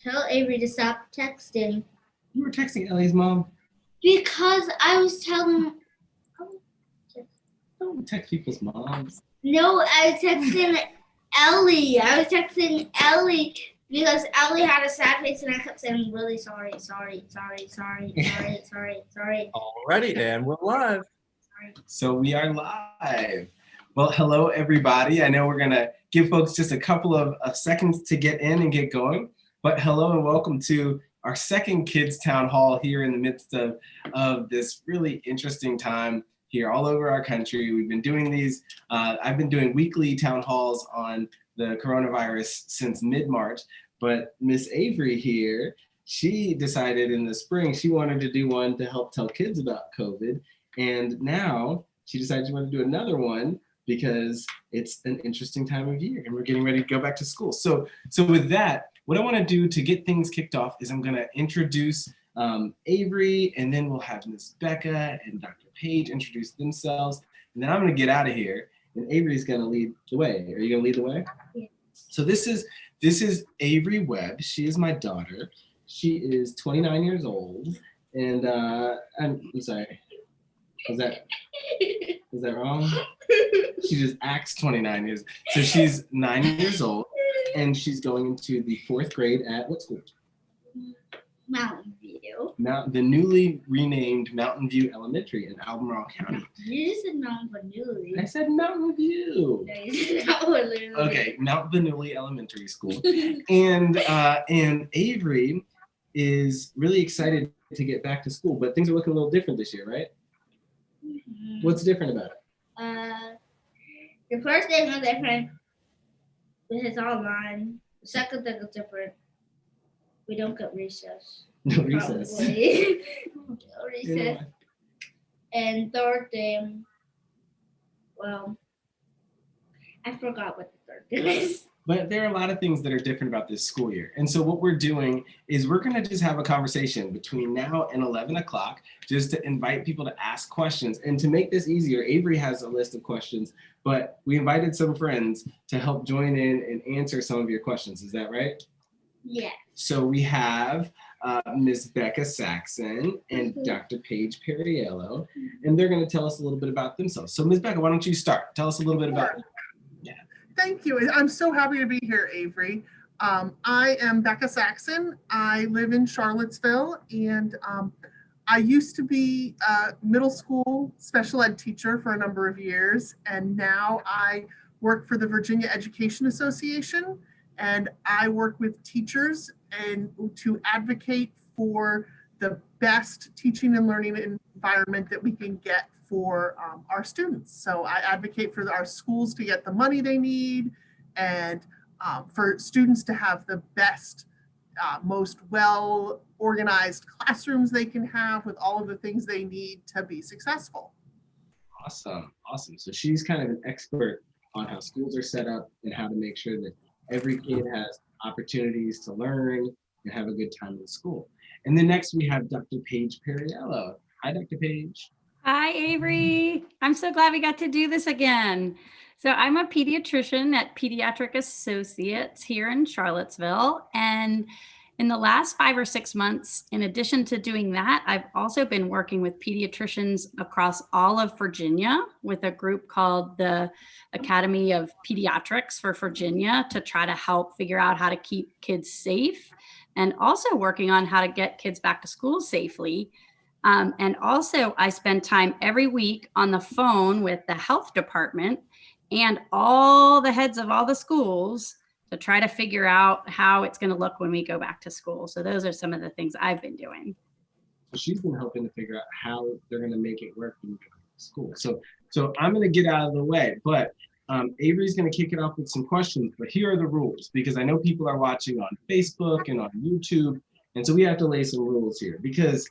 Tell Avery to stop texting. You were texting Ellie's mom? Because I was telling. Don't text people's moms. No, I was texting Ellie. Because Ellie had a sad face and I kept saying, I'm really sorry. Alrighty, and we're live. So we are live. Well, hello, everybody. I know we're going to give folks just a couple of seconds to get in and get going. But hello and welcome to our second Kids Town Hall here in the midst of this really interesting time here all over our country. We've been doing these. I've been doing weekly town halls on the coronavirus since mid-March. But Miss Avery here, she decided in the spring she wanted to do one to help tell kids about COVID. And now she decided she wanted to do another one because it's an interesting time of year and we're getting ready to go back to school. So with that, what I want to do to get things kicked off is I'm going to introduce Avery, and then we'll have Miss Becca and Dr. Page introduce themselves. And then I'm going to get out of here and Avery's going to lead the way. Are you going to lead the way? Yeah. So this is Avery Webb. She is my daughter. She is 29 years old. And I'm sorry. Was that wrong? She just acts 29 years. So she's 9 years old and she's going into the 4th grade at what school? Mountain View. The newly renamed Mountain View Elementary in Albemarle County. You just said Mountain Vanilli. I said Mountain View. No, you said Mountain Vanilli. Okay, Mount Vanilli Elementary School. And Avery is really excited to get back to school, but things are looking a little different this year, right? Mm-hmm. What's different about it? The first thing was different. It's online. The second thing is different. We don't get recess. No recess. Probably. No recess. Yeah. And third thing, well, I forgot what the third thing is. But there are a lot of things that are different about this school year. And so what we're doing is we're going to just have a conversation between now and 11 o'clock just to invite people to ask questions. And to make this easier, Avery has a list of questions, but we invited some friends to help join in and answer some of your questions. Is that right? Yeah. So we have Ms. Becca Saxon and Dr. Paige Perriello, and they're going to tell us a little bit about themselves. So Ms. Becca, why don't you start? Tell us a little bit about you. Thank you. I'm so happy to be here, Avery. I am Becca Saxon. I live in Charlottesville, and I used to be a middle school special ed teacher for a number of years, and now I work for the Virginia Education Association, and I work with teachers and to advocate for the best teaching and learning environment that we can get for our students. So I advocate for our schools to get the money they need and for students to have the best, most well-organized classrooms they can have with all of the things they need to be successful. Awesome. So she's kind of an expert on how schools are set up and how to make sure that every kid has opportunities to learn and have a good time in school. And then next we have Dr. Paige Perriello. Hi, Dr. Paige. Hi, Avery. I'm so glad we got to do this again. So I'm a pediatrician at Pediatric Associates here in Charlottesville. And in the last 5 or 6 months, in addition to doing that, I've also been working with pediatricians across all of Virginia with a group called the Academy of Pediatrics for Virginia to try to help figure out how to keep kids safe, and also working on how to get kids back to school safely. And also I spend time every week on the phone with the health department and all the heads of all the schools to try to figure out how it's going to look when we go back to school. So those are some of the things I've been doing. So she's been helping to figure out how they're going to make it work when we go back to school. So I'm going to get out of the way, but Avery's going to kick it off with some questions, but here are the rules, because I know people are watching on Facebook and on YouTube. And so we have to lay some rules here, because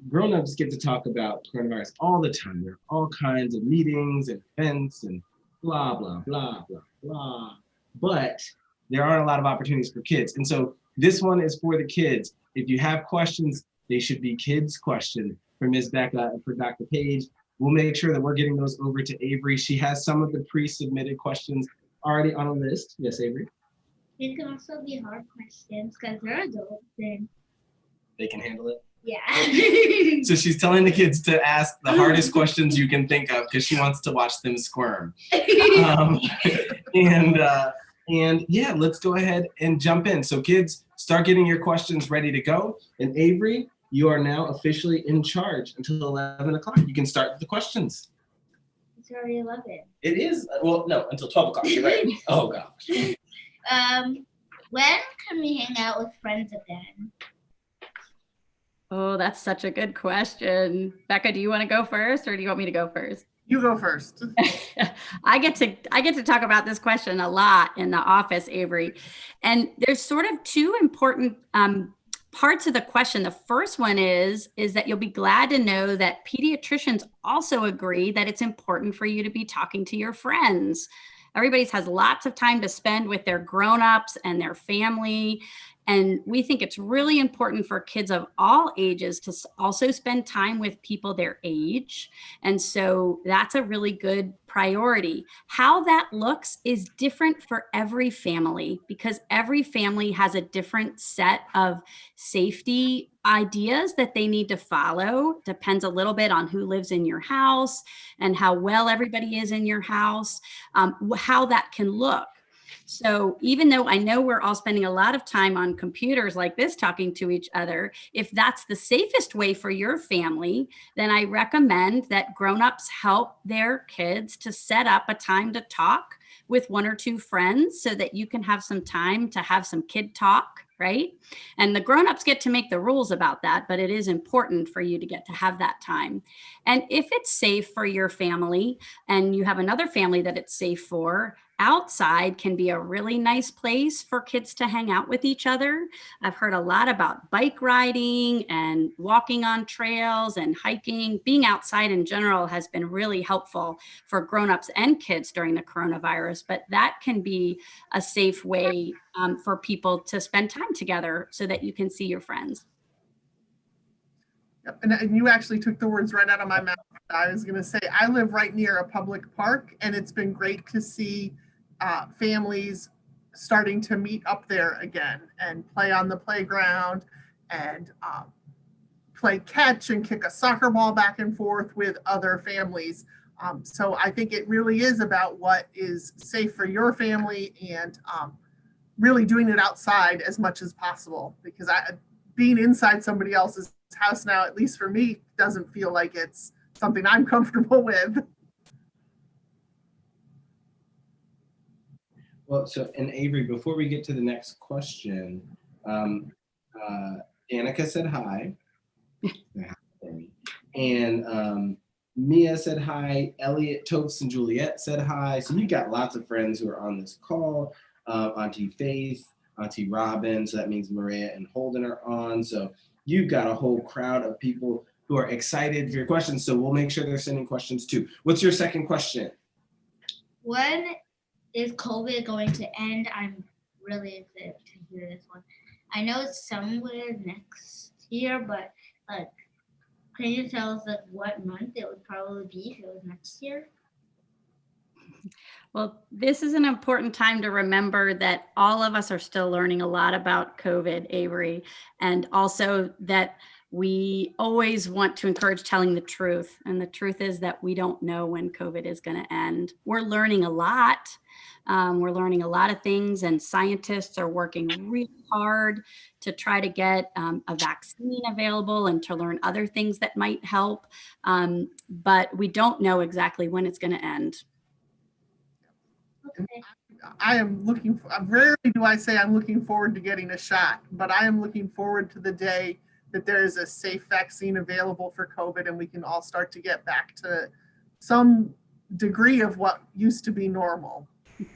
grown-ups get to talk about coronavirus all the time. There are all kinds of meetings and events and blah, blah, blah, blah, blah. But there aren't a lot of opportunities for kids. And so this one is for the kids. If you have questions, they should be kids' questions for Ms. Becca and for Dr. Page. We'll make sure that we're getting those over to Avery. She has some of the pre-submitted questions already on a list. Yes, Avery? It can also be hard questions because they're adults and They can handle it. yeah. So she's telling the kids to ask the hardest questions you can think of because she wants to watch them squirm. Um, and yeah, let's go ahead and jump in. So kids, start getting your questions ready to go. And Avery, you are now officially in charge until 11 o'clock. You can start the questions. It's already 11. It is, well, no, until 12 o'clock, you're right. Oh gosh. When can we hang out with friends again? Oh, that's such a good question. Becca, do you want to go first or do you want me to go first? You go first. I get to talk about this question a lot in the office, Avery. And there's sort of two important parts of the question. The first one is that you'll be glad to know that pediatricians also agree that it's important for you to be talking to your friends. Everybody has lots of time to spend with their grown-ups and their family. And we think it's really important for kids of all ages to also spend time with people their age. And so that's a really good priority. How that looks is different for every family because every family has a different set of safety ideas that they need to follow. Depends a little bit on who lives in your house and how well everybody is in your house, how that can look. So even though I know we're all spending a lot of time on computers like this talking to each other, if that's the safest way for your family, then I recommend that grown-ups help their kids to set up a time to talk with one or two friends so that you can have some time to have some kid talk, right? And the grown-ups get to make the rules about that, but it is important for you to get to have that time. And if it's safe for your family and you have another family that it's safe for, outside can be a really nice place for kids to hang out with each other. I've heard a lot about bike riding and walking on trails and hiking. Being outside in general has been really helpful for grown-ups and kids during the coronavirus, but that can be a safe way for people to spend time together so that you can see your friends. Yep, and you actually took the words right out of my mouth. I was going to say, I live right near a public park, and it's been great to see families starting to meet up there again and play on the playground and play catch and kick a soccer ball back and forth with other families. So I think it really is about what is safe for your family and really doing it outside as much as possible, because being inside somebody else's house now, at least for me, doesn't feel like it's something I'm comfortable with. Well, so, and Avery, before we get to the next question, Danica said hi. And Mia said hi. Elliot, Topes, and Juliet said hi. So you got lots of friends who are on this call. Auntie Faith, Auntie Robin, so that means Maria and Holden are on. So you've got a whole crowd of people who are excited for your questions. So we'll make sure they're sending questions too. What's your second question? When is COVID going to end? I'm really excited to hear this one. I know it's somewhere next year, but like, can you tell us like what month it would probably be if it was next year? Well, this is an important time to remember that all of us are still learning a lot about COVID, Avery, and also that we always want to encourage telling the truth. And the truth is that we don't know when COVID is going to end. We're learning a lot. We're learning a lot of things, and scientists are working really hard to try to get a vaccine available and to learn other things that might help. But we don't know exactly when it's going to end. Okay. I am looking for, rarely do I say I'm looking forward to getting a shot, but I am looking forward to the day that there is a safe vaccine available for COVID and we can all start to get back to some degree of what used to be normal. The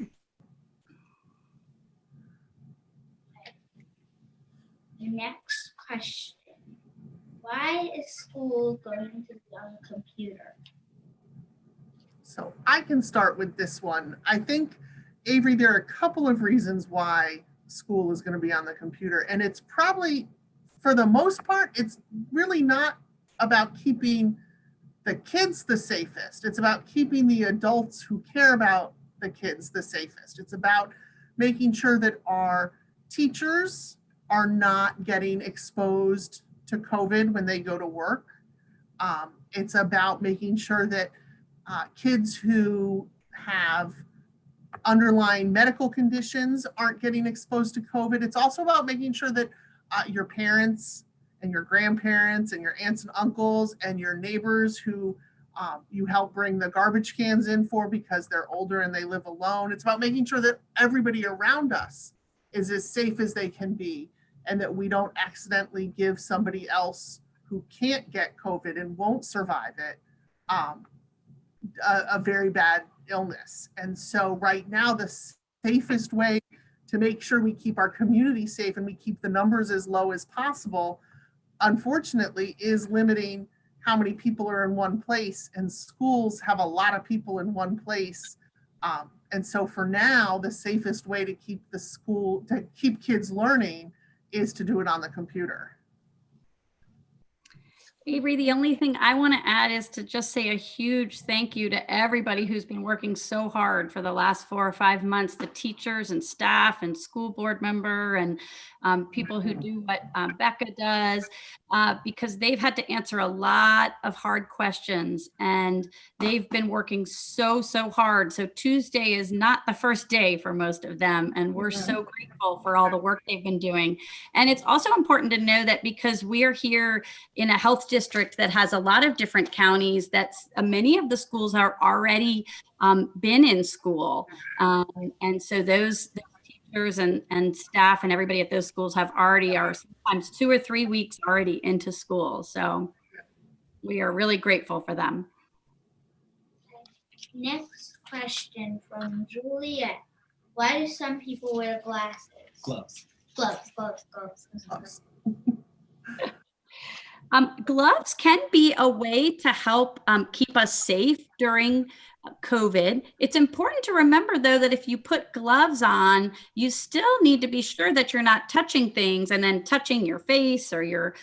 next question. Why is school going to be on the computer? So I can start with this one. I think, Avery, there are a couple of reasons why school is going to be on the computer. And it's probably, for the most part, it's really not about keeping the kids the safest. It's about keeping the adults who care about the kids the safest. It's about making sure that our teachers are not getting exposed to COVID when they go to work. It's about making sure that kids who have underlying medical conditions aren't getting exposed to COVID. It's also about making sure that your parents and your grandparents and your aunts and uncles and your neighbors who you help bring the garbage cans in for because they're older and they live alone. It's about making sure that everybody around us is as safe as they can be and that we don't accidentally give somebody else who can't get COVID and won't survive it a very bad illness. And so right now, the safest way to make sure we keep our community safe and we keep the numbers as low as possible, unfortunately, is limiting how many people are in one place, and schools have a lot of people in one place. And so for now, the safest way to keep kids learning is to do it on the computer. Avery, the only thing I want to add is to just say a huge thank you to everybody who's been working so hard for the last 4 or 5 months, the teachers and staff and school board member and people who do what Becca does, because they've had to answer a lot of hard questions and they've been working so hard. So Tuesday is not the first day for most of them. And we're so grateful for all the work they've been doing. And it's also important to know that because we're here in a health district that has a lot of different counties, that many of the schools are already been in school. And so those teachers and staff and everybody at those schools are sometimes 2 or 3 weeks already into school. So we are really grateful for them. Next question from Juliet. Why do some people wear glasses? Gloves. Gloves. Gloves can be a way to help keep us safe during COVID. It's important to remember, though, that if you put gloves on, you still need to be sure that you're not touching things and then touching your face or you're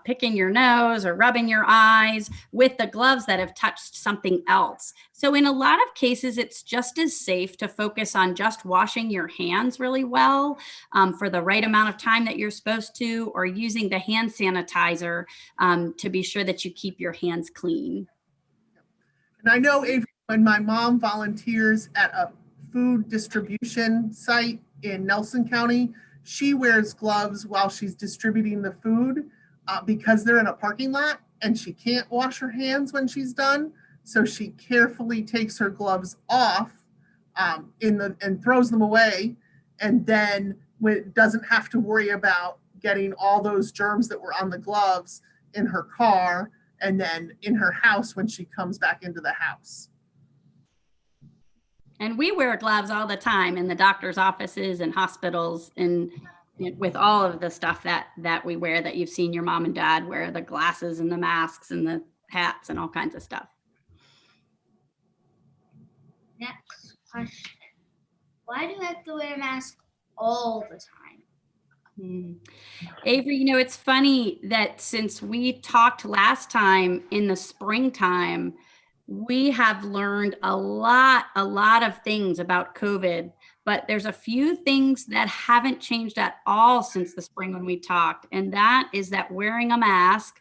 picking your nose or rubbing your eyes with the gloves that have touched something else. So in a lot of cases, it's just as safe to focus on just washing your hands really well for the right amount of time that you're supposed to, or using the hand sanitizer to be sure that you keep your hands clean. And I know, Avery, when my mom volunteers at a food distribution site in Nelson County, she wears gloves while she's distributing the food because they're in a parking lot and she can't wash her hands when she's done. So she carefully takes her gloves off and throws them away, and then doesn't have to worry about getting all those germs that were on the gloves in her car and then in her house when she comes back into the house. And we wear gloves all the time in the doctor's offices and hospitals and with all of the stuff that we wear that you've seen your mom and dad wear, the glasses and the masks and the hats and all kinds of stuff. Next question. Why do I have to wear a mask all the time? Avery, it's funny that since we talked last time in the springtime, we have learned a lot of things about COVID, but there's a few things that haven't changed at all since the spring when we talked. And that is that wearing a mask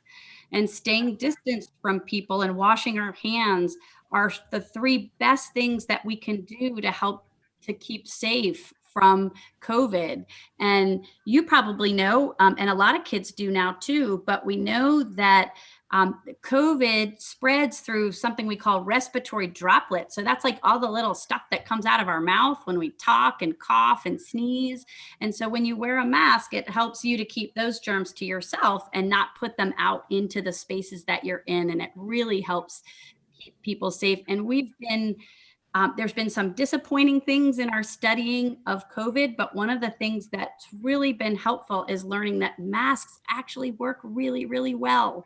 and staying distanced from people and washing our hands are the 3 best things that we can do to help to keep safe from COVID. And you probably know, and a lot of kids do now too, but we know that COVID spreads through something we call respiratory droplets. So that's like all the little stuff that comes out of our mouth when we talk and cough and sneeze. And so when you wear a mask, it helps you to keep those germs to yourself and not put them out into the spaces that you're in. And it really helps keep people safe. And there's been some disappointing things in our studying of COVID, but one of the things that's really been helpful is learning that masks actually work really, really well.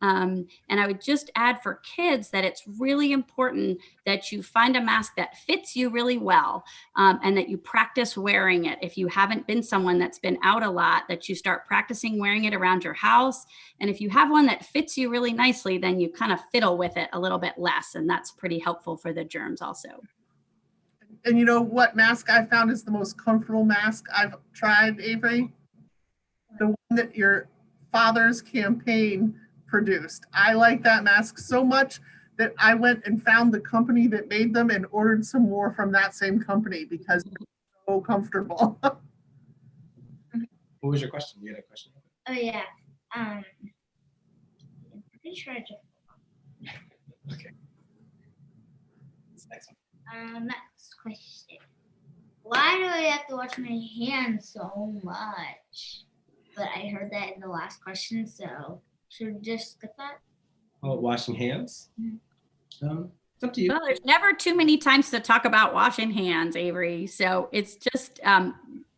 And I would just add for kids that it's really important that you find a mask that fits you really well and that you practice wearing it. If you haven't been someone that's been out a lot, that you start practicing wearing it around your house. And if you have one that fits you really nicely, then you kind of fiddle with it a little bit less. And that's pretty helpful for the germs also. And you know what mask I found is the most comfortable mask I've tried, Avery? The one that your father's campaign produced. I like that mask so much that I went and found the company that made them and ordered some more from that same company because they're so comfortable. What was your question? You had a question? Oh yeah. I'm pretty sure I just. Okay. Next one. Next question. Why do I have to wash my hands so much? But I heard that in the last question, so should we just skip that? Oh, washing hands? Mhm. It's up to you. Well, there's never too many times to talk about washing hands, Avery. So it's just,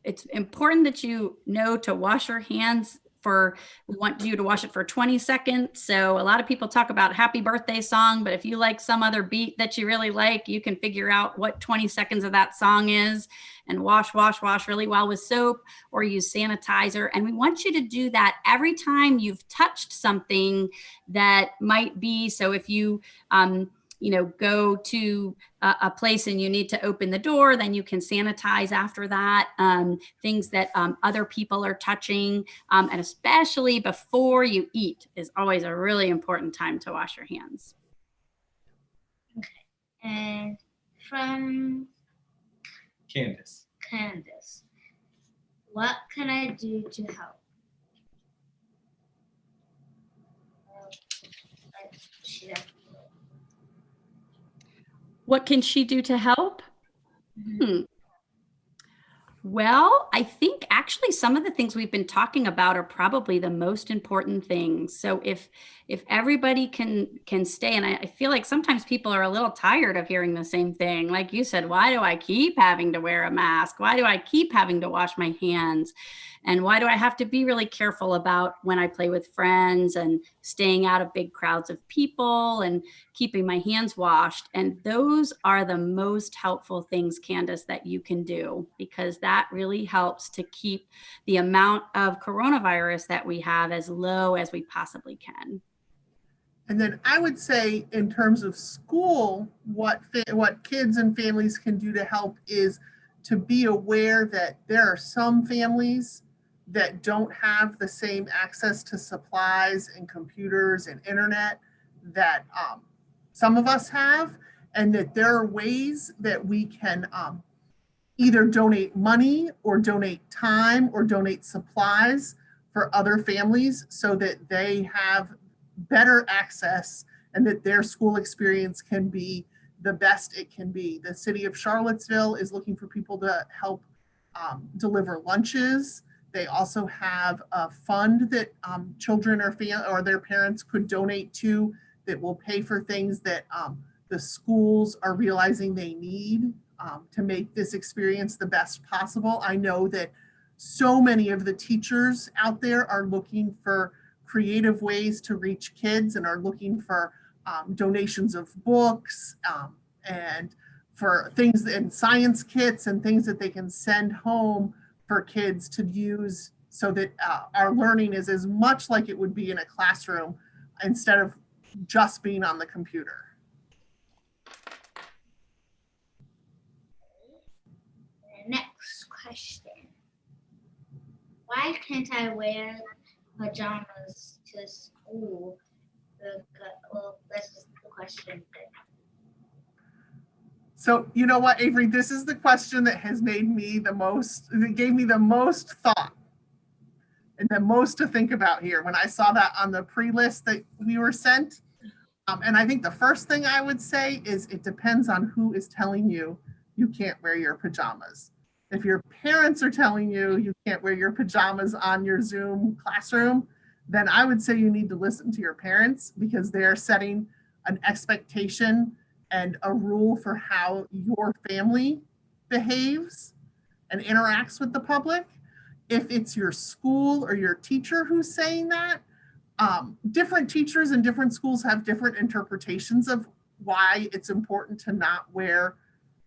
it's important that you know to wash your hands we want you to wash it for 20 seconds. So a lot of people talk about happy birthday song, but if you like some other beat that you really like, you can figure out what 20 seconds of that song is and wash really well with soap or use sanitizer. And we want you to do that every time you've touched something that might be, so if you, go to a place and you need to open the door, then you can sanitize after that. Things that other people are touching, and especially before you eat is always a really important time to wash your hands. And from Candace. Candace, what can I do to help? She doesn't. What can she do to help? Mhm. Well, I think actually some of the things we've been talking about are probably the most important things. So if everybody can stay, and I feel like sometimes people are a little tired of hearing the same thing. Like you said, why do I keep having to wear a mask? Why do I keep having to wash my hands? And why do I have to be really careful about when I play with friends and staying out of big crowds of people and keeping my hands washed? And those are the most helpful things, Candace, that you can do, because that really helps to keep the amount of coronavirus that we have as low as we possibly can. And then I would say in terms of school, what kids and families can do to help is to be aware that there are some families that don't have the same access to supplies and computers and internet that some of us have, and that there are ways that we can either donate money or donate time or donate supplies for other families so that they have better access and that their school experience can be the best it can be. The city of Charlottesville is looking for people to help deliver lunches. They also have a fund that children or their parents could donate to that will pay for things that the schools are realizing they need to make this experience the best possible. I know that so many of the teachers out there are looking for creative ways to reach kids and are looking for donations of books and for things and science kits and things that they can send home for kids to use so that our learning is as much like it would be in a classroom instead of just being on the computer. Next question. Why can't I wear pajamas to school? Well, that's just the question. So you know what, Avery, this is the question that has made me that gave me the most thought and the most to think about here when I saw that on the pre-list that we were sent. And I think the first thing I would say is it depends on who is telling you you can't wear your pajamas. If your parents are telling you you can't wear your pajamas on your Zoom classroom, then I would say you need to listen to your parents because they're setting an expectation and a rule for how your family behaves and interacts with the public. If it's your school or your teacher who's saying that, different teachers in different schools have different interpretations of why it's important to not wear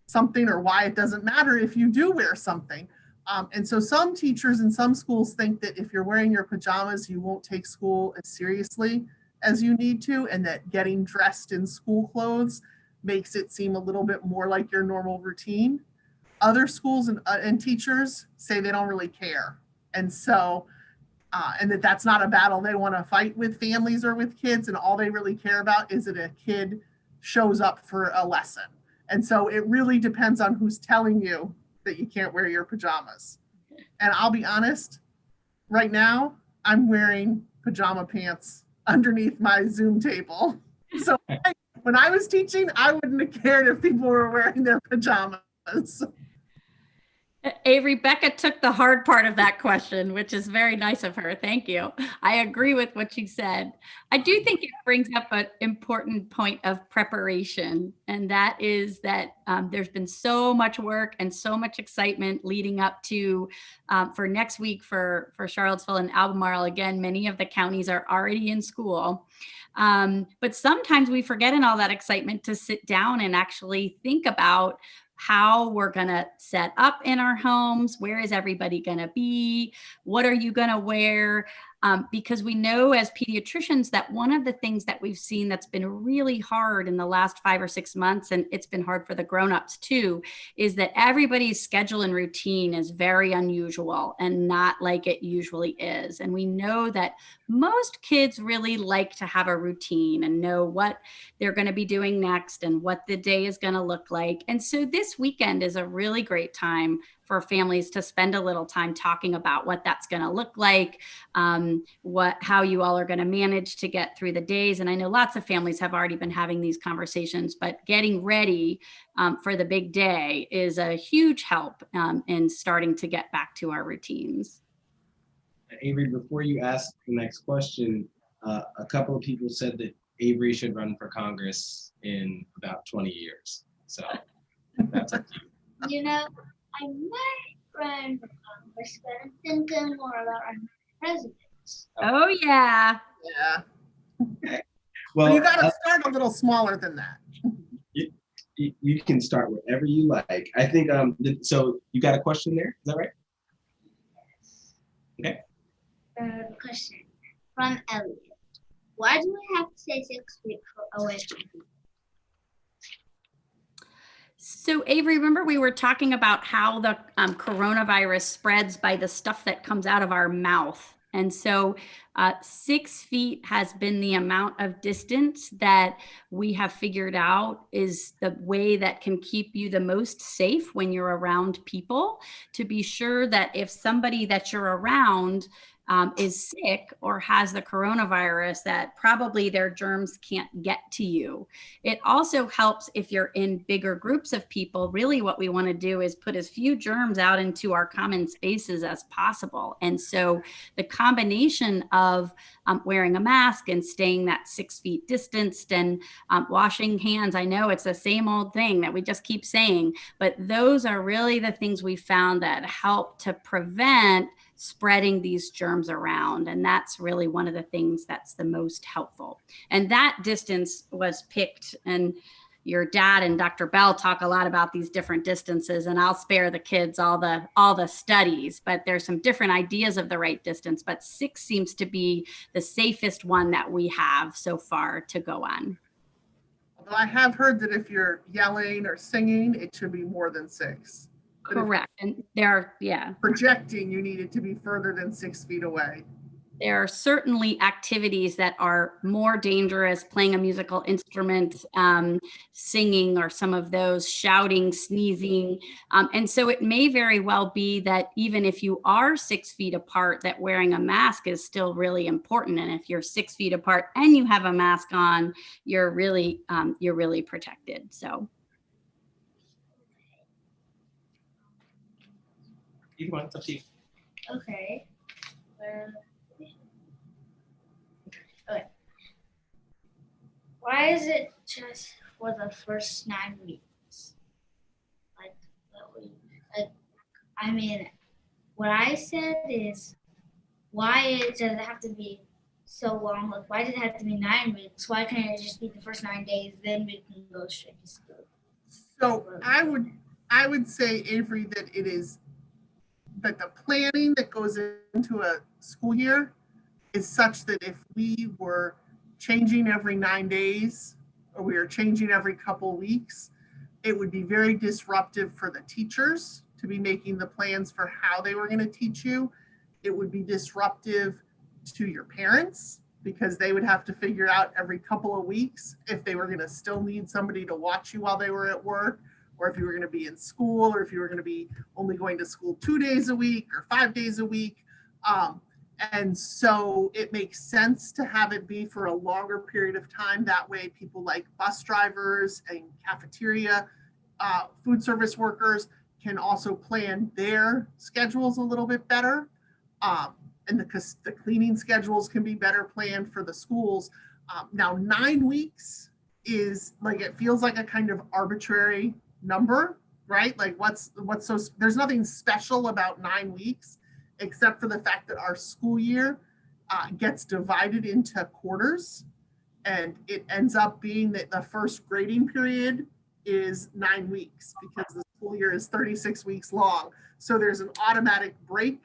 something or why it doesn't matter if you do wear something. And so some teachers in some schools think that if you're wearing your pajamas, you won't take school as seriously as you need to, and that getting dressed in school clothes makes it seem a little bit more like your normal routine. Other schools and teachers say they don't really care. And so, and that's not a battle they want to fight with families or with kids. And all they really care about is that a kid shows up for a lesson. And so it really depends on who's telling you that you can't wear your pajamas. And I'll be honest, right now, I'm wearing pajama pants underneath my Zoom table. So when I was teaching, I wouldn't have cared if people were wearing their pajamas. Avery, Becca took the hard part of that question, which is very nice of her. Thank you. I agree with what you said. I do think it brings up an important point of preparation, and that is that there's been so much work and so much excitement leading up to for next week for Charlottesville and Albemarle. Again, many of the counties are already in school. But sometimes we forget in all that excitement to sit down and actually think about how we're going to set up in our homes. Where is everybody going to be? What are you going to wear? Because we know as pediatricians that one of the things that we've seen that's been really hard in the last 5 or 6 months, and it's been hard for the grownups too, is that everybody's schedule and routine is very unusual and not like it usually is. And we know that most kids really like to have a routine and know what they're going to be doing next and what the day is going to look like. And so this weekend is a really great time for families to spend a little time talking about what that's going to look like, how you all are going to manage to get through the days. And I know lots of families have already been having these conversations, but getting ready for the big day is a huge help in starting to get back to our routines. Avery, before you ask the next question, a couple of people said that Avery should run for Congress in about 20 years. So that's up to you. You know, I might run for Congress, but I'm thinking more about running for president. Oh, yeah. Yeah. Well, You got to start a little smaller than that. you can start wherever you like. I think, so you got a question there? Is that right? Yes. Okay. Question from Elliot. Why do we have to stay 6 feet away from people? So Avery, remember we were talking about how the coronavirus spreads by the stuff that comes out of our mouth. And so 6 feet has been the amount of distance that we have figured out is the way that can keep you the most safe when you're around people, to be sure that if somebody that you're around is sick or has the coronavirus, that probably their germs can't get to you. It also helps if you're in bigger groups of people. Really what we want to do is put as few germs out into our common spaces as possible. And so the combination of wearing a mask and staying that 6 feet distanced and washing hands, I know it's the same old thing that we just keep saying, but those are really the things we found that help to prevent spreading these germs around. And that's really one of the things that's the most helpful. And that distance was picked, and your dad and Dr. Bell talk a lot about these different distances, and I'll spare the kids all the studies, but there's some different ideas of the right distance, but 6 seems to be the safest one that we have so far to go on. Although I have heard that if you're yelling or singing, it should be more than 6. Correct. And there are, yeah. Projecting, you need it to be further than 6 feet away. There are certainly activities that are more dangerous, playing a musical instrument, singing, or some of those, shouting, sneezing. And so it may very well be that even if you are 6 feet apart, that wearing a mask is still really important. And if you're 6 feet apart and you have a mask on, you're really protected. So. Either one, it's up to you. Okay. Why is it just for the first 9 weeks? I mean, what I said is, why does it have to be so long? Like, why does it have to be 9 weeks? Why can't it just be the first 9 days, then we can go straight to school? So I would say, Avery, that it is that the planning that goes into a school year is such that if we were changing every 9 days, or we are changing every couple weeks, it would be very disruptive for the teachers to be making the plans for how they were going to teach you. It would be disruptive to your parents because they would have to figure out every couple of weeks if they were going to still need somebody to watch you while they were at work, or if you were going to be in school, or if you were going to be only going to school 2 days a week or 5 days a week. And so it makes sense to have it be for a longer period of time. That way people like bus drivers and cafeteria, food service workers can also plan their schedules a little bit better. And the cleaning schedules can be better planned for the schools. Now 9 weeks is like, it feels like a kind of arbitrary number, right? Like what's so, there's nothing special about 9 weeks, except for the fact that our school year gets divided into quarters, and it ends up being that the first grading period is 9 weeks because the school year is 36 weeks long. So there's an automatic break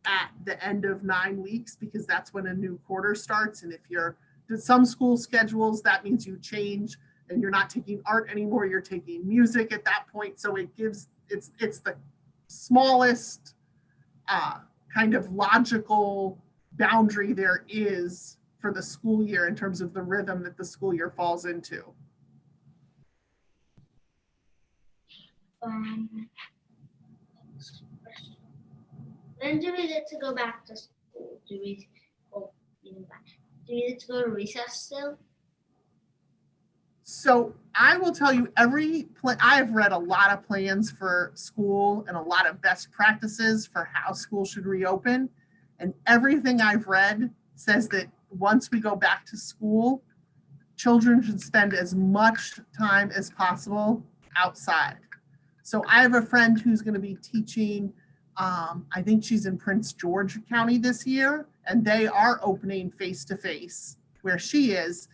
at the end of 9 weeks because that's when a new quarter starts. And if you're some school schedules, that means you change and you're not taking art anymore, you're taking music at that point. So it gives, it's the smallest kind of logical boundary there is for the school year in terms of the rhythm that the school year falls into. When do we get to go back to school? Do we get to go to recess still? So I will tell you, I have read a lot of plans for school and a lot of best practices for how school should reopen. And everything I've read says that once we go back to school, children should spend as much time as possible outside. So I have a friend who's going to be teaching, I think she's in Prince George County this year, and they are opening face-to-face where she is.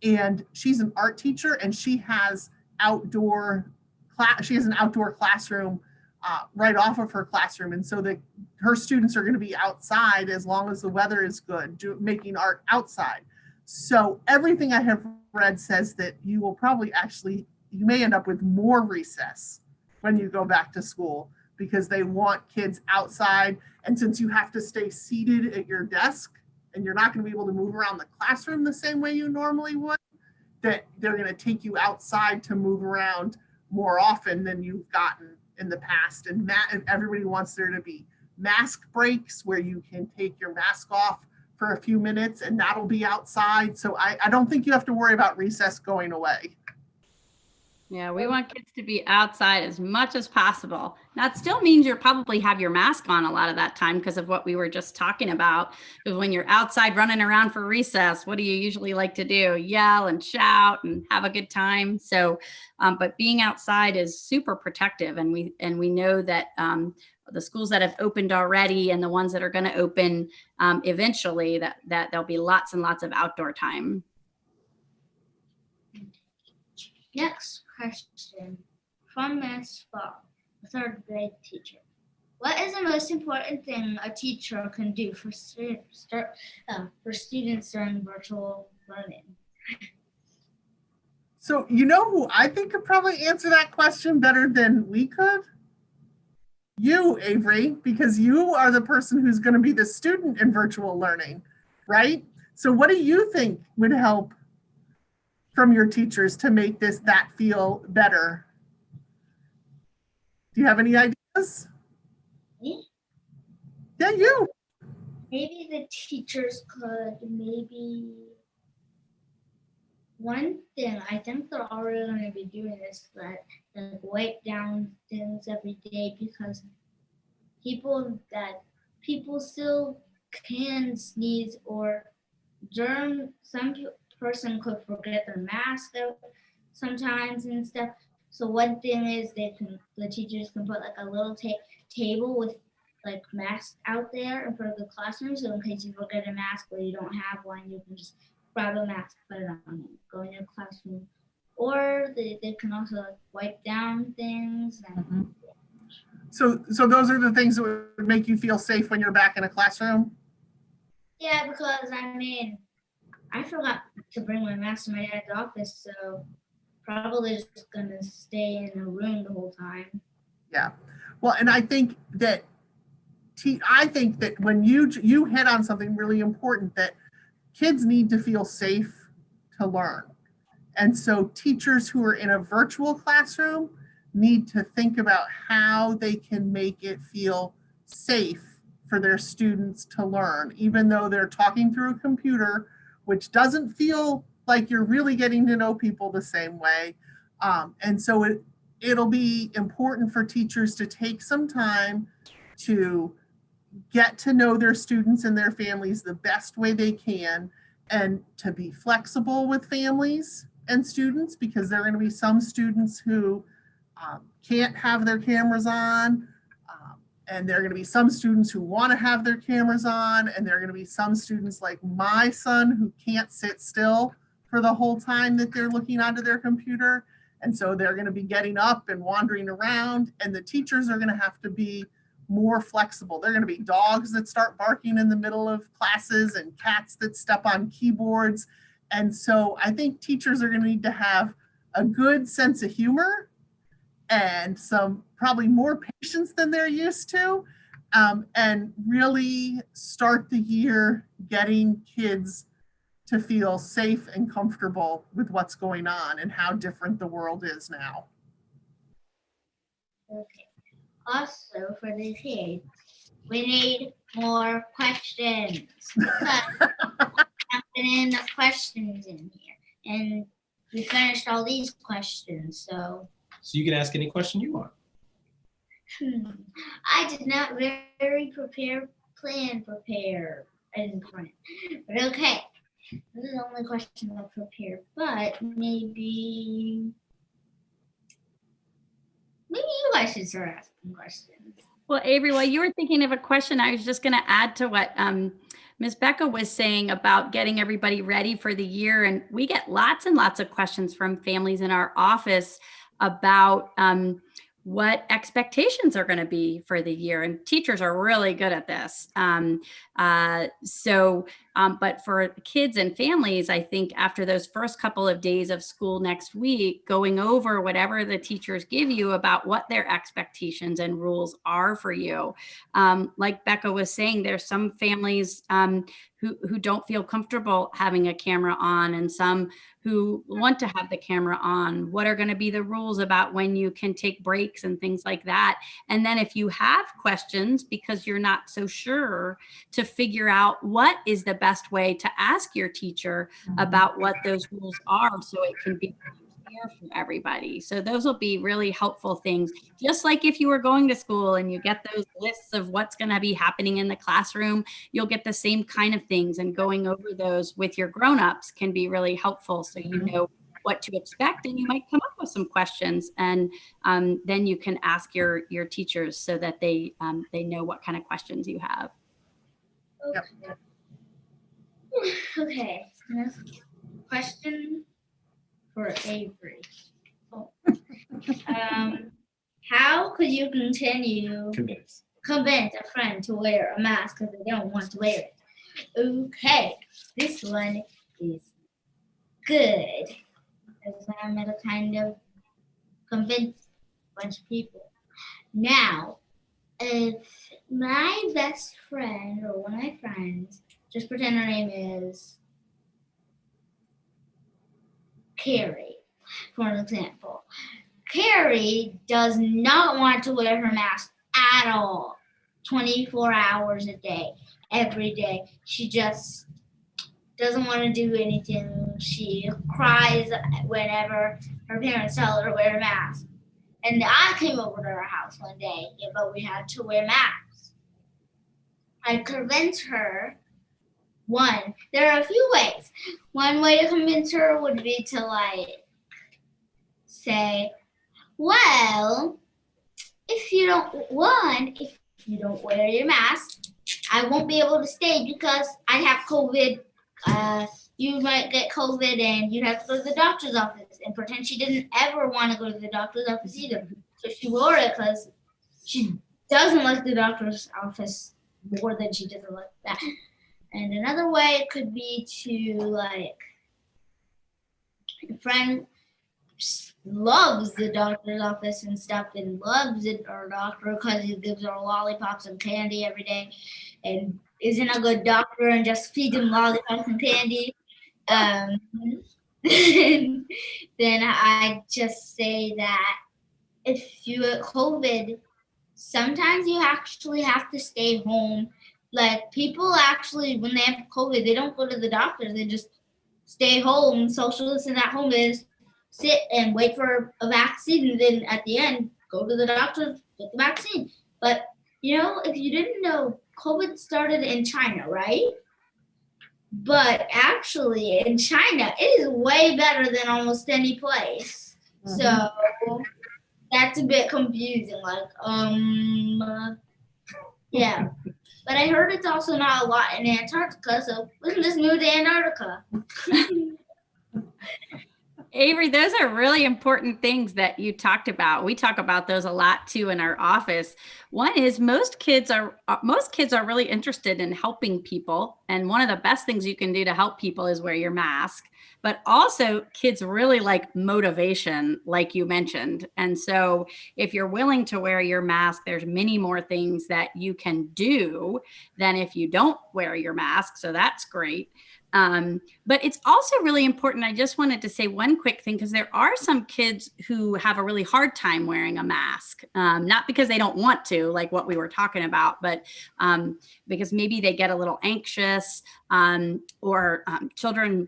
And she's an art teacher, and she has an outdoor classroom right off of her classroom. And so her students are going to be outside as long as the weather is good, making art outside. So everything I have read says that you will probably you may end up with more recess when you go back to school because they want kids outside. And since you have to stay seated at your desk, and you're not going to be able to move around the classroom the same way you normally would, that they're going to take you outside to move around more often than you've gotten in the past. And everybody wants there to be mask breaks where you can take your mask off for a few minutes, and that'll be outside. So I don't think you have to worry about recess going away. Yeah, we want kids to be outside as much as possible. That still means you'll probably have your mask on a lot of that time because of what we were just talking about. Because when you're outside running around for recess, what do you usually like to do? Yell and shout and have a good time. So, but being outside is super protective, and we know that the schools that have opened already and the ones that are going to open eventually, that there'll be lots and lots of outdoor time. Next question from Ms. Fall, a third grade teacher. What is the most important thing a teacher can do for students during virtual learning? So you know who I think could probably answer that question better than we could? You, Avery, because you are the person who's going to be the student in virtual learning, right? So what do you think would help from your teachers to make that feel better? Do you have any ideas? Me? Yeah, you. Maybe the teachers could one thing I think they're already going to be doing is that wipe down things every day, because people still can sneeze or germ. Some person could forget their mask out sometimes and stuff. So one thing is the teachers can put like a little table with like masks out there in front of the classroom. So in case you forget a mask or you don't have one, you can just grab a mask, put it on, and go in your classroom. Or they can also like wipe down things. And So those are the things that would make you feel safe when you're back in a classroom? yeah, because I mean, I forgot to bring my mask to my dad's office, so probably just gonna stay in the room the whole time. Yeah. Well, and I think that when you hit on something really important, that kids need to feel safe to learn. And so teachers who are in a virtual classroom need to think about how they can make it feel safe for their students to learn, even though they're talking through a computer, which doesn't feel like you're really getting to know people the same way. And so it'll be important for teachers to take some time to get to know their students and their families the best way they can, and to be flexible with families and students, because there are going to be some students who can't have their cameras on, and there are going to be some students who want to have their cameras on, and there are going to be some students like my son who can't sit still for the whole time that they're looking onto their computer. And so they're going to be getting up and wandering around, and the teachers are going to have to be more flexible. They're going to be dogs that start barking in the middle of classes and cats that step on keyboards. And so I think teachers are going to need to have a good sense of humor and some probably more patience than they're used to, and really start the year getting kids to feel safe and comfortable with what's going on and how different the world is now. Okay. Also, for the kids, we need more questions. Because I've been enough questions in here, and we finished all these questions. So So you can ask any question you want. I did not very prepare. I didn't plan, but okay. This is the only question I prepared, but maybe you guys should start asking questions. Well, Avery, while you were thinking of a question, I was just going to add to what Ms. Becca was saying about getting everybody ready for the year. And we get lots and lots of questions from families in our office about what expectations are going to be for the year. And teachers are really good at this. But for kids and families, I think after those first couple of days of school next week, going over whatever the teachers give you about what their expectations and rules are for you. Like Becca was saying, there's some families who don't feel comfortable having a camera on, and some who want to have the camera on. What are going to be the rules about when you can take breaks and things like that? And then if you have questions because you're not so sure, to figure out what is the best way to ask your teacher about what those rules are, so it can be clear for everybody. So those will be really helpful things. Just like if you were going to school and you get those lists of what's going to be happening in the classroom, you'll get the same kind of things, and going over those with your grown-ups can be really helpful, so you know what to expect, and you might come up with some questions, and then you can ask your teachers so that they know what kind of questions you have. Okay. Next question for Avery. How could you convince a friend to wear a mask because they don't want to wear it? Okay, this one is good, because I'm gonna kind of convince a bunch of people. Now, if my best friend or one of my friends, just pretend her name is Carrie, for an example. Carrie does not want to wear her mask at all, 24 hours a day, every day. She just doesn't want to do anything. She cries whenever her parents tell her to wear a mask. And I came over to her house one day, but we had to wear masks. I convinced her. There are a few ways. One way to convince her would be to say, well, if you don't wear your mask, I won't be able to stay because I have COVID. You might get COVID and you'd have to go to the doctor's office, and pretend she didn't ever want to go to the doctor's office either. So she wore it because she doesn't like the doctor's office more than she doesn't like that. And another way it could be to like a friend loves the doctor's office and stuff and loves it our doctor because he gives her lollipops and candy every day and isn't a good doctor and just feeds him lollipops and candy. Um, then I just say that if you get COVID, sometimes you actually have to stay home. Like people actually, when they have COVID, they don't go to the doctor. They just stay home, social distance at home. They just sit and wait for a vaccine, and then at the end, go to the doctor, get the vaccine. But if you didn't know, COVID started in China, right? But actually, in China, it is way better than almost any place. So that's a bit confusing. Like, yeah. But I heard it's also not a lot in Antarctica, so we can just move to Antarctica. Avery, those are really important things that you talked about. We talk about those a lot too in our office. One is most kids are really interested in helping people, and one of the best things you can do to help people is wear your mask. But also, kids really like motivation, like you mentioned. And so, if you're willing to wear your mask, there's many more things that you can do than if you don't wear your mask. So that's great. But it's also really important. I just wanted to say one quick thing, because there are some kids who have a really hard time wearing a mask, not because they don't want to, like what we were talking about, but because maybe they get a little anxious, or children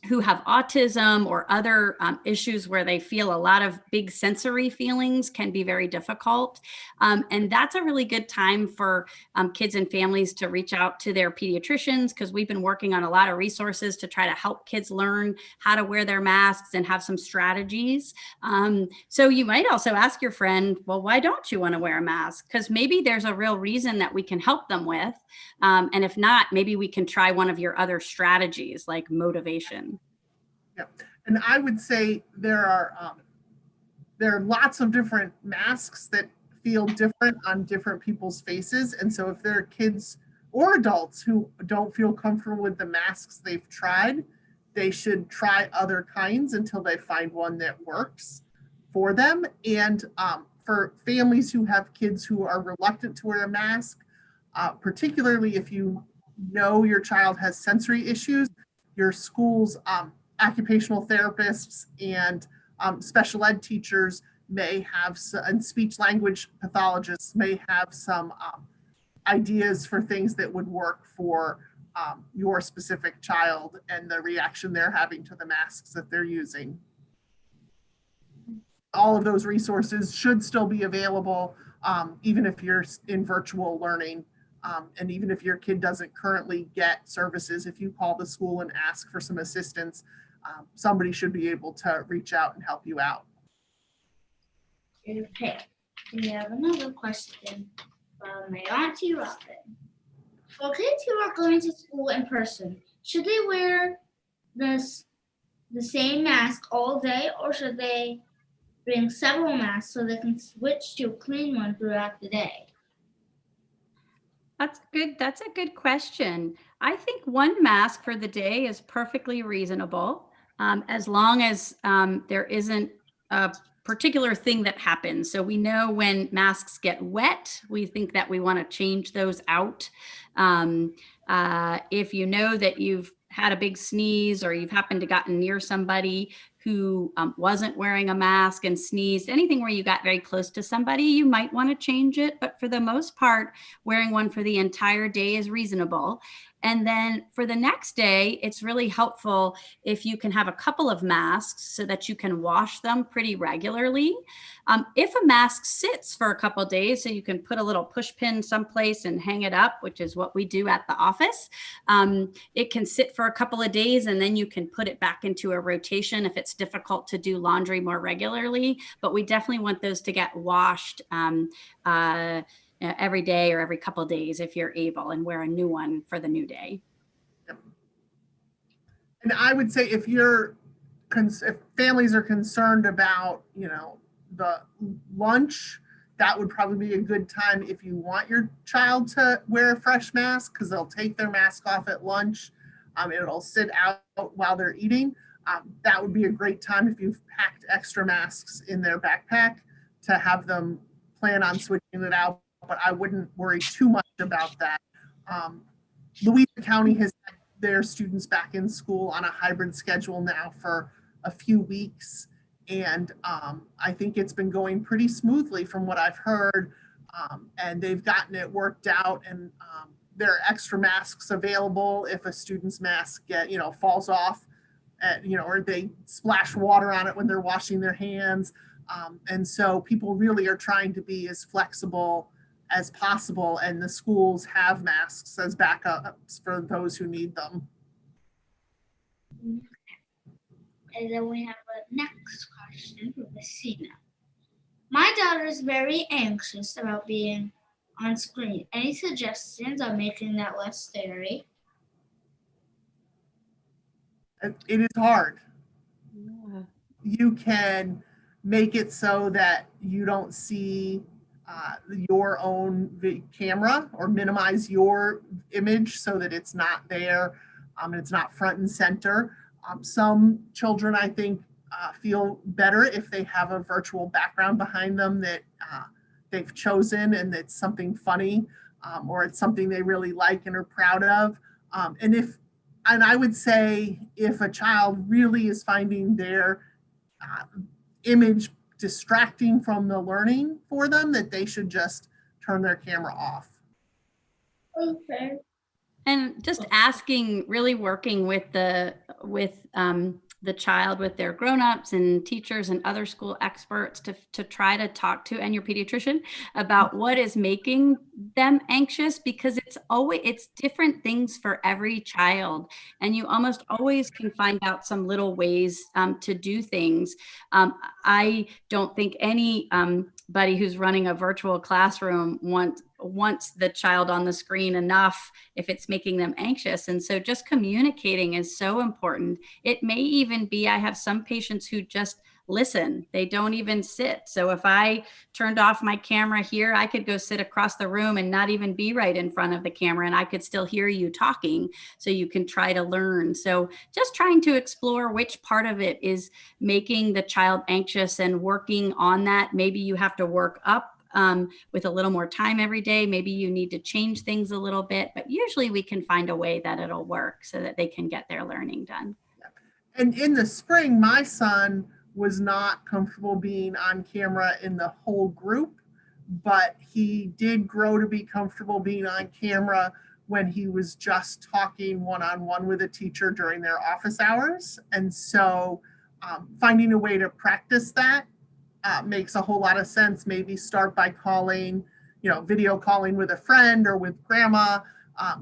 who have autism or other issues where they feel a lot of big sensory feelings can be very difficult. And that's a really good time for kids and families to reach out to their pediatricians, because we've been working on a lot of resources to try to help kids learn how to wear their masks and have some strategies. So you might also ask your friend, well, why don't you want to wear a mask? Because maybe there's a real reason that we can help them with. And if not, maybe we can try one of your other strategies like motivation. Yeah. And I would say there are lots of different masks that feel different on different people's faces. And so if there are kids or adults who don't feel comfortable with the masks they've tried, they should try other kinds until they find one that works for them. And for families who have kids who are reluctant to wear a mask, particularly if you know your child has sensory issues, your school's occupational therapists and special ed teachers may have, and speech language pathologists may have some ideas for things that would work for your specific child and the reaction they're having to the masks that they're using. All of those resources should still be available, even if you're in virtual learning. And even if your kid doesn't currently get services, if you call the school and ask for some assistance, somebody should be able to reach out and help you out. Okay, we have another question from my auntie Robin. For kids who are going to school in person, should they wear the same mask all day, or should they bring several masks so they can switch to a clean one throughout the day? That's good. That's a good question. I think one mask for the day is perfectly reasonable, as long as there isn't a particular thing that happens. So we know when masks get wet, we think that we want to change those out. If you know that you've had a big sneeze, or you've happened to gotten near somebody who wasn't wearing a mask and sneezed, anything where you got very close to somebody, you might want to change it. But for the most part, wearing one for the entire day is reasonable. And then for the next day, it's really helpful if you can have a couple of masks so that you can wash them pretty regularly. If a mask sits for a couple of days, so you can put a little push pin someplace and hang it up, which is what we do at the office. It can sit for a couple of days, and then you can put it back into a rotation if it's difficult to do laundry more regularly. But we definitely want those to get washed every day or every couple of days if you're able, and wear a new one for the new day. And I would say if families are concerned about, the lunch that would probably be a good time if you want your child to wear a fresh mask, because they'll take their mask off at lunch. It'll sit out while they're eating. That would be a great time if you've packed extra masks in their backpack to have them plan on switching it out, but I wouldn't worry too much about that. Louisa County has had their students back in school on a hybrid schedule now for a few weeks. And I think it's been going pretty smoothly from what I've heard. And they've gotten it worked out, and there are extra masks available if a student's mask falls off, or they splash water on it when they're washing their hands. And so people really are trying to be as flexible as possible, and the schools have masks as backups for those who need them. And then we have a next question from Messina. My daughter is very anxious about being on screen. Any suggestions on making that less scary? It is hard. Yeah. You can make it so that you don't see your own camera, or minimize your image so that it's not there, it's not front and center. Some children, I think, feel better if they have a virtual background behind them that they've chosen, and it's something funny, or it's something they really like and are proud of. And I would say if a child really is finding their image distracting from the learning for them, that they should just turn their camera off. Okay. And just asking, really working with the child, with their grownups and teachers and other school experts to try to talk to, and your pediatrician, about what is making them anxious, because it's different things for every child, and you almost always can find out some little ways to do things. I don't think anybody who's running a virtual classroom wants the child on the screen enough if it's making them anxious. And so just communicating is so important. It may even be, I have some patients who just listen. They don't even sit. So if I turned off my camera here, I could go sit across the room and not even be right in front of the camera, and I could still hear you talking, so you can try to learn. So just trying to explore which part of it is making the child anxious and working on that. Maybe you have to work up with a little more time every day. Maybe you need to change things a little bit, but usually we can find a way that it'll work so that they can get their learning done. And in the spring, my son was not comfortable being on camera in the whole group, but he did grow to be comfortable being on camera when he was just talking one-on-one with a teacher during their office hours. And so finding a way to practice that makes a whole lot of sense. Maybe start by calling, video calling with a friend or with grandma,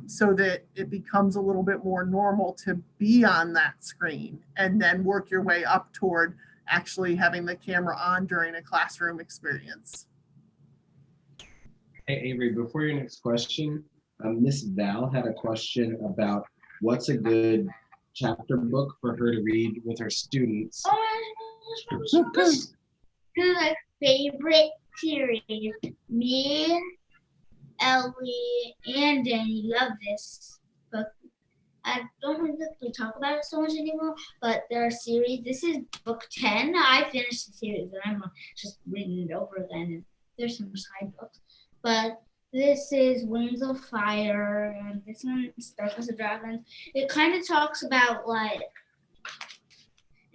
so that it becomes a little bit more normal to be on that screen, and then work your way up toward actually having the camera on during a classroom experience. Hey, Avery, before your next question, Miss Val had a question about what's a good chapter book for her to read with her students. Oh, this is my favorite series. Me, Ellie, and Danny love this book. I don't really talk about it so much anymore, but there are series. This is book 10. I finished the series, and I'm just reading it over again. And there's some side books, but this is Wings of Fire, and this one is Darkness of Dragons. It kind of talks about, like,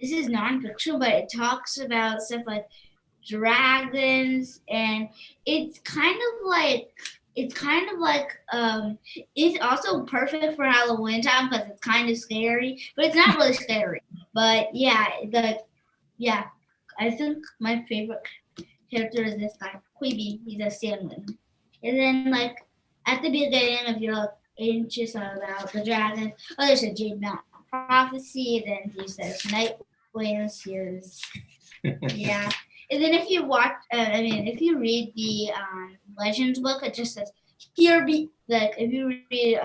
this is nonfiction, but it talks about stuff like dragons, and it's kind of like it's also perfect for Halloween time because it's kind of scary, but it's not really scary. But yeah, I think my favorite character is this guy, Queeby. He's a sandman. And then, like, at the beginning, if you're like anxious about the dragons, there's a Jade Mountain prophecy. Then he says Nightwings. Here's yeah. And then if you watch, if you read the Legends book, it just says, here be, like, if you read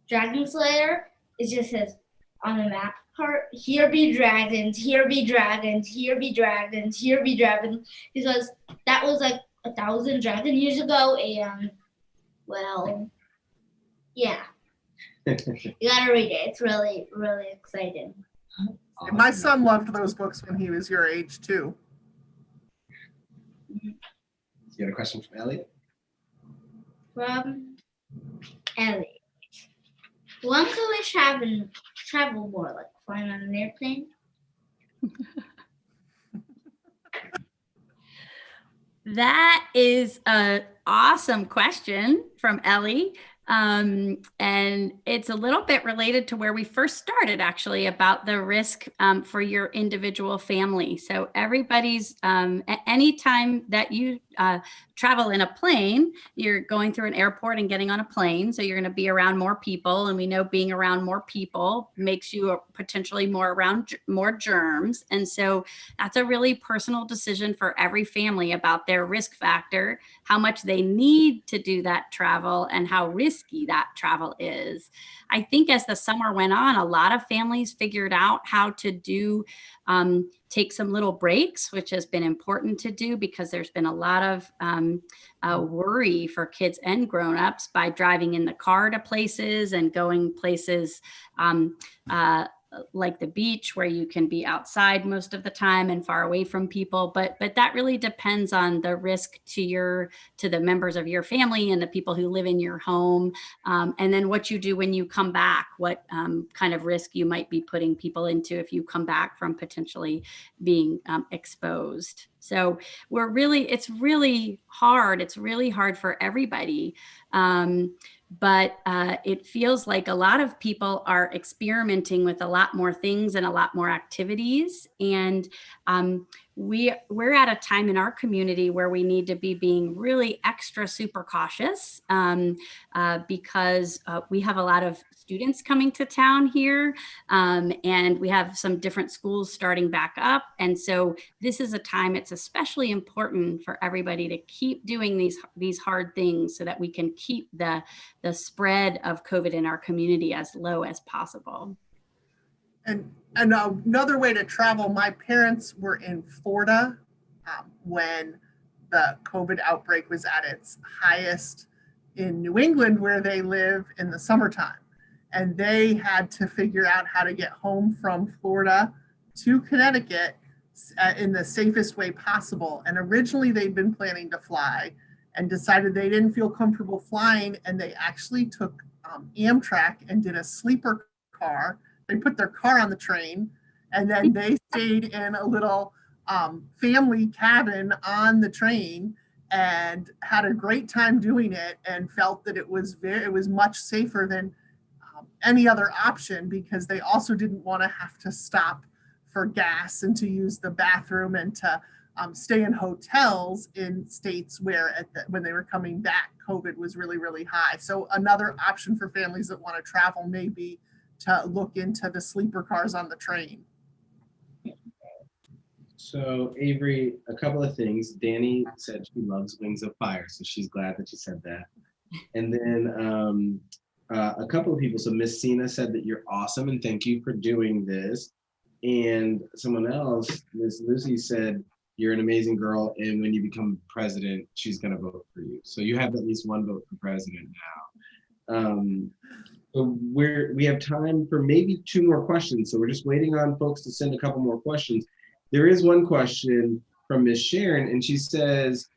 Dragon Slayer, it just says on the map, part, here be dragons, here be dragons, here be dragons, here be dragons, because that was like 1,000 dragon years ago, and well, yeah, you gotta read it. It's really, really exciting. My son loved those books when he was your age too. You got a question from Elliot? From Ellie. When can we travel more, like flying on an airplane? That is an awesome question from Ellie. And it's a little bit related to where we first started, actually, about the risk for your individual family. So everybody's, anytime that you travel in a plane, you're going through an airport and getting on a plane. So you're going to be around more people. And we know being around more people makes you potentially more around more germs. And so that's a really personal decision for every family about their risk factor, how much they need to do that travel, and how risky that travel is. I think as the summer went on, a lot of families figured out how to do take some little breaks, which has been important to do because there's been a lot of worry for kids and grown-ups by driving in the car to places and going places like the beach, where you can be outside most of the time and far away from people. But that really depends on the risk to the members of your family and the people who live in your home. And then what you do when you come back, what kind of risk you might be putting people into if you come back from potentially being exposed. So it's really hard. It's really hard for everybody. But it feels like a lot of people are experimenting with a lot more things and a lot more activities. And we're at a time in our community where we need to be being really extra super cautious because we have a lot of students coming to town here, and we have some different schools starting back up. And so this is a time it's especially important for everybody to keep doing these hard things so that we can keep the spread of COVID in our community as low as possible. And another way to travel, my parents were in Florida when the COVID outbreak was at its highest in New England, where they live in the summertime. And they had to figure out how to get home from Florida to Connecticut in the safest way possible. And originally they'd been planning to fly and decided they didn't feel comfortable flying. And they actually took Amtrak and did a sleeper car. They put their car on the train, and then they stayed in a little family cabin on the train and had a great time doing it, and felt that it was much safer than any other option, because they also didn't want to have to stop for gas and to use the bathroom and to stay in hotels in states where when they were coming back, COVID was really, really high. So another option for families that want to travel may be to look into the sleeper cars on the train. So Avery, a couple of things. Danny said she loves Wings of Fire, so she's glad that you said that. And then a couple of people, so Miss Sina said that you're awesome and thank you for doing this. And someone else, Miss Lucy, said you're an amazing girl, and when you become president, she's gonna vote for you. So you have at least one vote for president now. So we have time for maybe 2 more questions. So we're just waiting on folks to send a couple more questions. There is one question from Miss Sharon, and she says,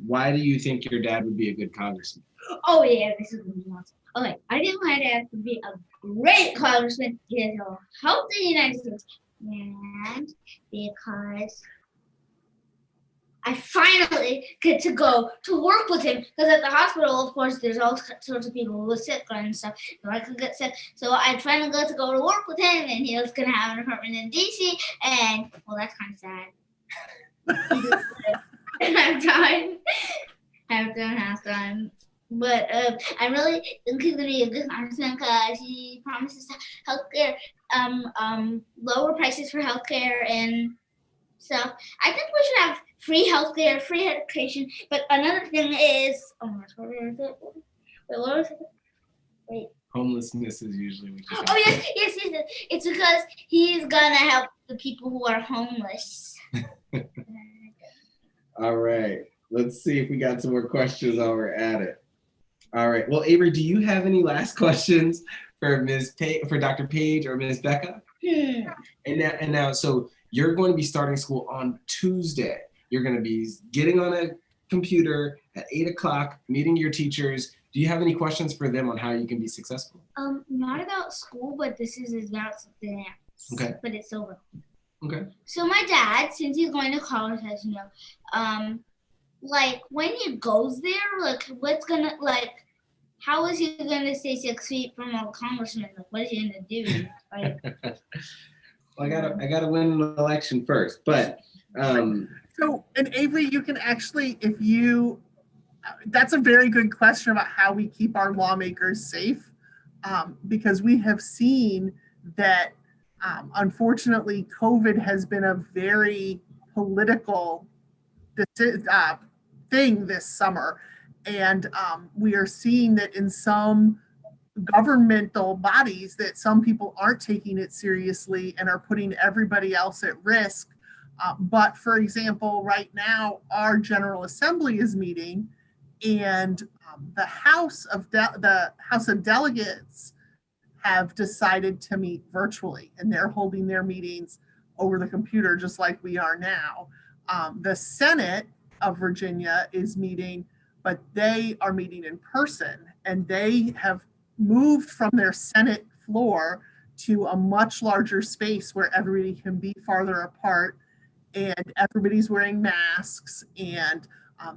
why do you think your dad would be a good congressman? Oh yeah, this is awesome. Okay, I think my dad would be a great congressman to help the United States, and because I finally get to go to work with him, because at the hospital, of course, there's all sorts of people who are sick and stuff, so I could get sick. So I finally got to go to work with him, and he was going to have an apartment in DC, and, well, that's kind of sad. And I've done half time. But I really think he's going to be a good congressman because he promises healthcare, lower prices for healthcare and stuff. I think we should have free healthcare, free education. But another thing is, oh my gosh, what is it? Wait, what was it? Wait. Homelessness is usually what you're Oh talking yes, yes, yes, yes. It's because he's gonna help the people who are homeless. All right. Let's see if we got some more questions while we're at it. All right. Well, Avery, do you have any last questions for for Dr. Page or Ms. Becca? And now, so you're going to be starting school on Tuesday. You're going to be getting on a computer at 8 o'clock, meeting your teachers. Do you have any questions for them on how you can be successful? Not about school, but this is about something else. Okay. But it's over. Okay. So my dad, since he's going to college, as you know, like when he goes there, like what's gonna like, how is he gonna stay 6 feet from a congressman? Like, what is he gonna do? Like, Well, I gotta win an election first, but So, and Avery, you can actually, if you, that's a very good question about how we keep our lawmakers safe, because we have seen that, unfortunately, COVID has been a very political thing this summer. And we are seeing that in some governmental bodies that some people aren't taking it seriously and are putting everybody else at risk. But for example, right now, our General Assembly is meeting, and the House of Delegates have decided to meet virtually, and they're holding their meetings over the computer just like we are now. The Senate of Virginia is meeting, but they are meeting in person, and they have moved from their Senate floor to a much larger space where everybody can be farther apart, and everybody's wearing masks, and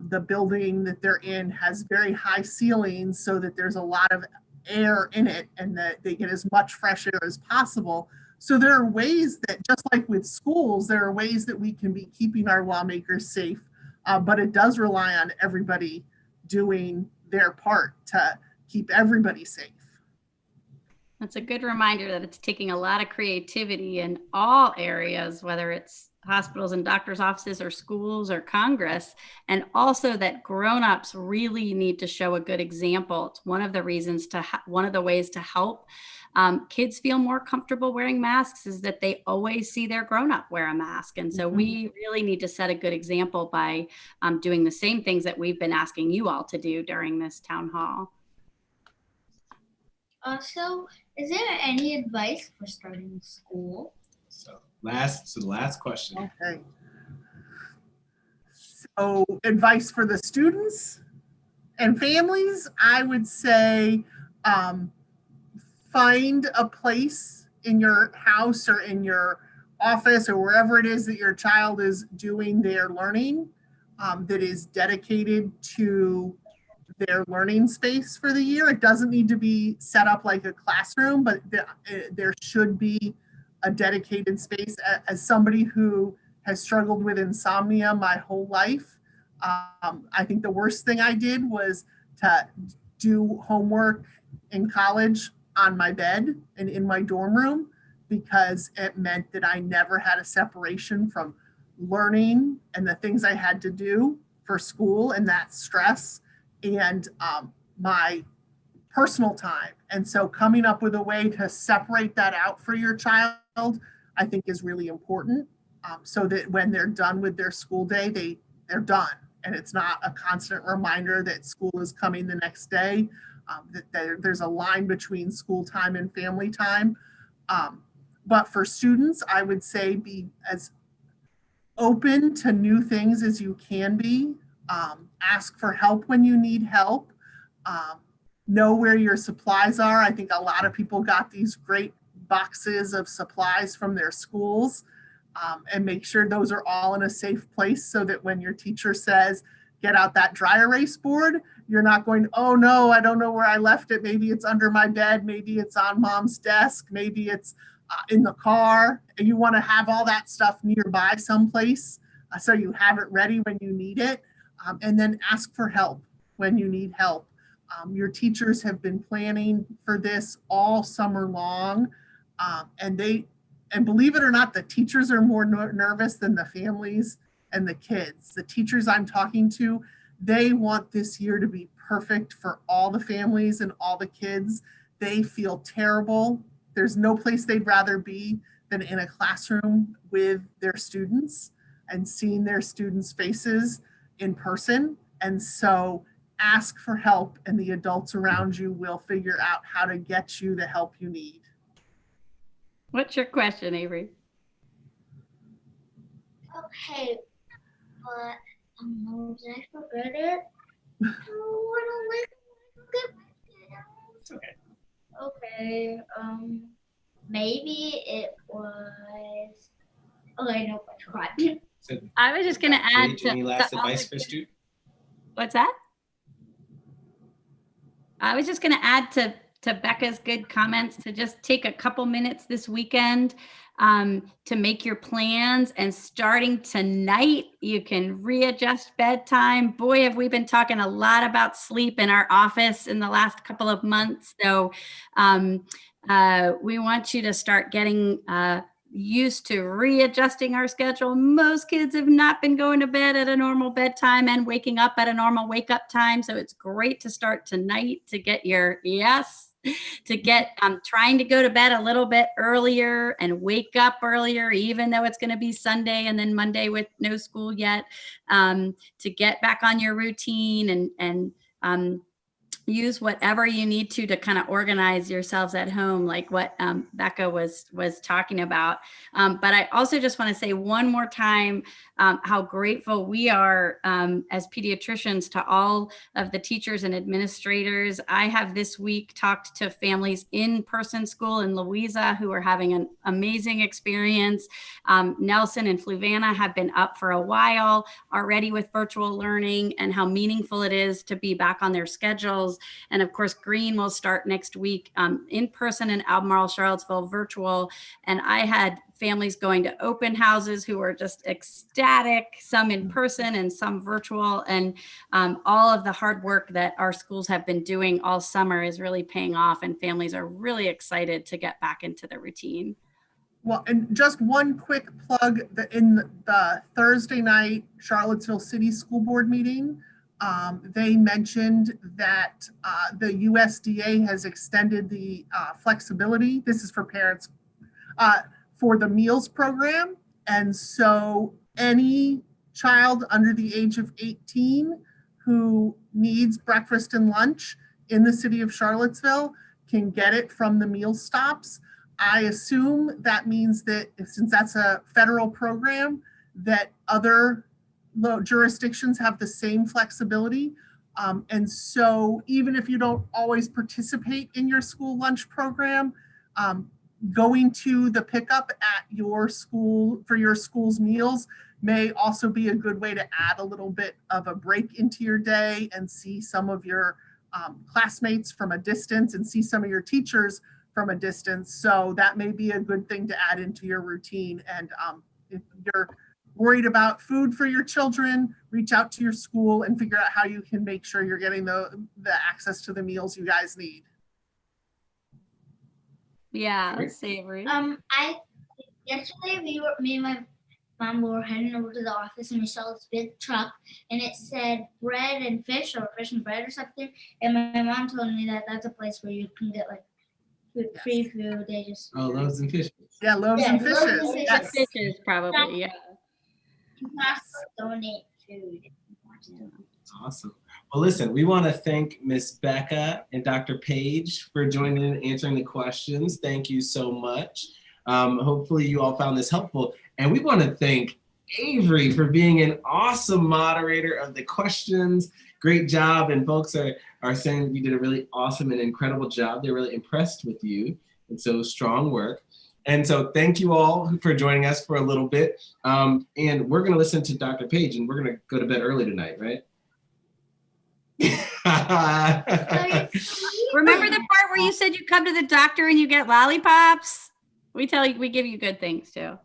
the building that they're in has very high ceilings so that there's a lot of air in it and that they get as much fresh air as possible. So there are ways that, just like with schools, there are ways that we can be keeping our lawmakers safe, but it does rely on everybody doing their part to keep everybody safe. That's a good reminder that it's taking a lot of creativity in all areas, whether it's hospitals and doctors' offices or schools or Congress, and also that grown-ups really need to show a good example. It's one of the reasons one of the ways to help kids feel more comfortable wearing masks is that they always see their grown-up wear a mask. And so we really need to set a good example by doing the same things that we've been asking you all to do during this town hall. Also, is there any advice for starting school? So the last question. Okay. So advice for the students and families, I would say find a place in your house or in your office or wherever it is that your child is doing their learning that is dedicated to their learning space for the year. It doesn't need to be set up like a classroom, but there should be a dedicated space. As somebody who has struggled with insomnia my whole life, I think the worst thing I did was to do homework in college on my bed and in my dorm room, because it meant that I never had a separation from learning and the things I had to do for school and that stress and my personal time. And so coming up with a way to separate that out for your child, I think is really important, so that when they're done with their school day, they're done. And it's not a constant reminder that school is coming the next day, that there's a line between school time and family time. But for students, I would say be as open to new things as you can be. Ask for help when you need help. Know where your supplies are. I think a lot of people got these great boxes of supplies from their schools, and make sure those are all in a safe place so that when your teacher says, get out that dry erase board, you're not going, oh no, I don't know where I left it. Maybe it's under my bed. Maybe it's on mom's desk. Maybe it's in the car. And you want to have all that stuff nearby someplace so you have it ready when you need it. And then ask for help when you need help. Your teachers have been planning for this all summer long. And believe it or not, the teachers are more nervous than the families and the kids. The teachers I'm talking to, they want this year to be perfect for all the families and all the kids. They feel terrible. There's no place they'd rather be than in a classroom with their students and seeing their students' faces in person. And so ask for help, and the adults around you will figure out how to get you the help you need. What's your question, Avery? Okay, but did I forget it? Oh, I don't like It's okay. Okay, maybe it was. Okay, no, I forgot. So, I was just going to add Paige, any last to advice for students? what's that? I was just going to add to Becca's good comments to just take a couple minutes this weekend to make your plans, and starting tonight, you can readjust bedtime. Boy, have we been talking a lot about sleep in our office in the last couple of months. So we want you to start getting used to readjusting our schedule. Most kids have not been going to bed at a normal bedtime and waking up at a normal wake up time. So it's great to start tonight to get trying to go to bed a little bit earlier and wake up earlier, even though it's going to be Sunday and then Monday with no school yet, to get back on your routine and use whatever you need to kind of organize yourselves at home, like what Becca was talking about. But I also just want to say one more time how grateful we are as pediatricians to all of the teachers and administrators. I have this week talked to families in person school in Louisa who are having an amazing experience. Nelson and Fluvanna have been up for a while already with virtual learning, and how meaningful it is to be back on their schedules. And of course, Green will start next week in person in Albemarle, Charlottesville, virtual. And I had families going to open houses who were just ecstatic, some in person and some virtual. And all of the hard work that our schools have been doing all summer is really paying off, and families are really excited to get back into the routine. Well, and just one quick plug, in the Thursday night Charlottesville City School Board meeting, they mentioned that the USDA has extended the flexibility. This is for parents for the meals program. And so any child under the age of 18 who needs breakfast and lunch in the city of Charlottesville can get it from the meal stops. I assume that means that since that's a federal program, that other jurisdictions have the same flexibility. And so even if you don't always participate in your school lunch program, going to the pickup at your school for your school's meals may also be a good way to add a little bit of a break into your day and see some of your classmates from a distance and see some of your teachers from a distance. So that may be a good thing to add into your routine. And if you're worried about food for your children, reach out to your school and figure out how you can make sure you're getting the access to the meals you guys need. Yeah, Savory. Yesterday me and my mom were heading over to the office, and we saw this big truck, and it said bread and fish, or fish and bread or something. And my mom told me that that's a place where you can get like free food. They just Loaves and fishes. Yeah, loaves and loaves fishes. and fishes. Yes. Fishes, probably, yeah. You can also donate food if you want to. Awesome. Well, listen, we want to thank Miss Becca and Dr. Page for joining and answering the questions. Thank you so much. Hopefully you all found this helpful. And we want to thank Avery for being an awesome moderator of the questions. Great job. And folks are saying that you did a really awesome and incredible job. They're really impressed with you. And so strong work. And so thank you all for joining us for a little bit. And we're going to listen to Dr. Page, and we're going to go to bed early tonight, right? Remember the part where you said you come to the doctor and you get lollipops? We give you good things too.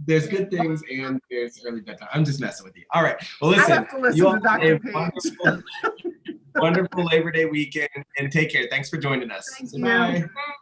There's good things and there's early bedtime. I'm just messing with you. All right. Well, I listen, have to listen you all to Dr. have a Page. wonderful Labor Day weekend, and take care. Thanks for joining us. Thank you. Bye. Bye.